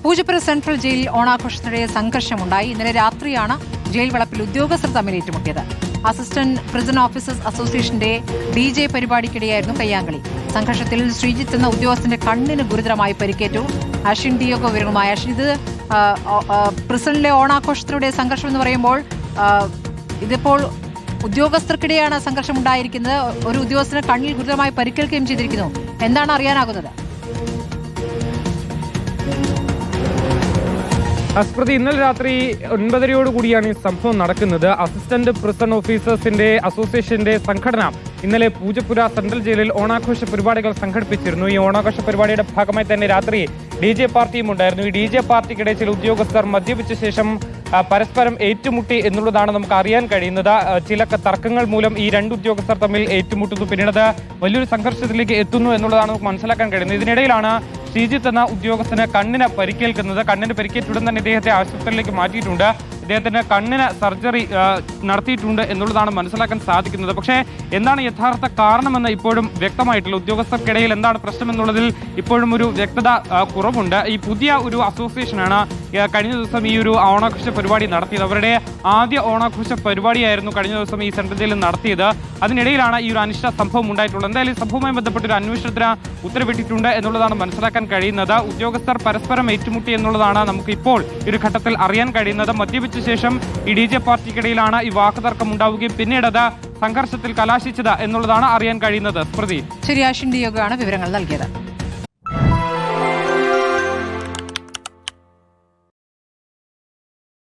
Poojappura central ജയിലിൽ ഓണാഘോഷത്തിനിടെ സംഘർഷമുണ്ടായി. ഇന്നലെ രാത്രിയാണ് ജയിൽ വളപ്പിൽ ഉദ്യോഗസ്ഥർ തമ്മിൽ ഏറ്റുമുട്ടിയത്. അസിസ്റ്റന്റ് പ്രിസൺ ഓഫീസേഴ്സ് അസോസിയേഷന്റെ DJ പരിപാടിക്കിടെയായിരുന്നു കയ്യാങ്കളി. സംഘർഷത്തിൽ ശ്രീജിത്ത് എന്ന ഉദ്യോഗസ്ഥന്റെ കണ്ണിന് ഗുരുതരമായി പരിക്കേറ്റു. അശ്വിൻ ഡിയോഗ വിവരങ്ങളുമായി. അശ്വിൻ, ഇത് പ്രിസണിലെ ഓണാഘോഷത്തിലൂടെ സംഘർഷം എന്ന് പറയുമ്പോൾ ഇതിപ്പോൾ ഉദ്യോഗസ്ഥർക്കിടെയാണ് സംഘർഷമുണ്ടായിരിക്കുന്നത്. ഒരു ഉദ്യോഗസ്ഥന് കണ്ണിൽ ഗുരുതരമായി പരിക്കേൽക്കുകയും ചെയ്തിരിക്കുന്നു. എന്താണ് അറിയാനാകുന്നത്? സ്മൃതി, ഇന്നലെ രാത്രി 9:30 ഈ സംഭവം നടക്കുന്നത്. അസിസ്റ്റന്റ് പ്രിസൺ ഓഫീസേഴ്സിന്റെ അസോസിയേഷന്റെ സംഘടന ഇന്നലെ പൂജപ്പുര സെൻട്രൽ ജയിലിൽ ഓണാഘോഷ പരിപാടികൾ സംഘടിപ്പിച്ചിരുന്നു. ഈ ഓണാഘോഷ പരിപാടിയുടെ ഭാഗമായി തന്നെ രാത്രി DJ പാർട്ടിയും ഉണ്ടായിരുന്നു. ഈ DJ പാർട്ടിക്കിടെ ചില ഉദ്യോഗസ്ഥർ മദ്യപിച്ച ശേഷം പരസ്പരം ഏറ്റുമുട്ടി എന്നുള്ളതാണ് നമുക്ക് അറിയാൻ കഴിയുന്നത്. ചില തർക്കങ്ങൾ മൂലം ഈ രണ്ട് ഉദ്യോഗസ്ഥർ തമ്മിൽ ഏറ്റുമുട്ടുന്നു. പിന്നീട് വലിയൊരു സംഘർഷത്തിലേക്ക് എത്തുന്നു എന്നുള്ളതാണ് നമുക്ക് മനസ്സിലാക്കാൻ കഴിയുന്നത്. ഇതിനിടയിലാണ് ശ്രീജിത്ത് എന്ന ഉദ്യോഗസ്ഥന് കണ്ണിന് പരിക്കേൽക്കുന്നത്. കണ്ണിന് പരിക്കേറ്റുടൻ തന്നെ ഇദ്ദേഹത്തെ ആശുപത്രിയിലേക്ക് മാറ്റിയിട്ടുണ്ട്. ഇദ്ദേഹത്തിന് കണ്ണിന് സർജറി നടത്തിയിട്ടുണ്ട് എന്നുള്ളതാണ് മനസ്സിലാക്കാൻ സാധിക്കുന്നത്. പക്ഷേ എന്താണ് യഥാർത്ഥ കാരണമെന്ന് ഇപ്പോഴും വ്യക്തമായിട്ടില്ല. ഉദ്യോഗസ്ഥർക്കിടയിൽ എന്താണ് പ്രശ്നം എന്നുള്ളതിൽ ഇപ്പോഴും ഒരു വ്യക്തത കുറവുണ്ട്. ഈ പുതിയ ഒരു അസോസിയേഷനാണ് കഴിഞ്ഞ ദിവസം ഈ ഒരു ഓണാഘോഷ പരിപാടി നടത്തിയത്. അവരുടെ ആദ്യ ഓണാഘോഷ പരിപാടിയായിരുന്നു കഴിഞ്ഞ ദിവസം ഈ സെൻട്രൽ ജയിലിൽ നടത്തിയത്. അതിനിടയിലാണ് ഈ ഒരു അനിഷ്ട സംഭവം ഉണ്ടായിട്ടുള്ളത്. എന്തായാലും ഈ സംഭവവുമായി ബന്ധപ്പെട്ട് ഒരു അന്വേഷണത്തിന് ഉത്തരവിട്ടിട്ടുണ്ട് എന്നുള്ളതാണ് മനസ്സിലാക്കാൻ കഴിയുന്നത്. ഉദ്യോഗസ്ഥർ പരസ്പരം ഏറ്റുമുട്ടി എന്നുള്ളതാണ് നമുക്ക് ഇപ്പോൾ ഒരു ഘട്ടത്തിൽ അറിയാൻ കഴിയുന്നത്. മദ്യപിച്ച ശേഷം ഈ DJ പാർട്ടിക്കിടയിലാണ് ഈ വാക്കുതർക്കം ഉണ്ടാവുകയും പിന്നീട് അത് സംഘർഷത്തിൽ കലാശിച്ചത് എന്നുള്ളതാണ് അറിയാൻ കഴിയുന്നത്. സ്മൃതി, ശരി, അശ്വിൻ ഡിയോഗയാണ് വിവരങ്ങൾ നൽകിയത്.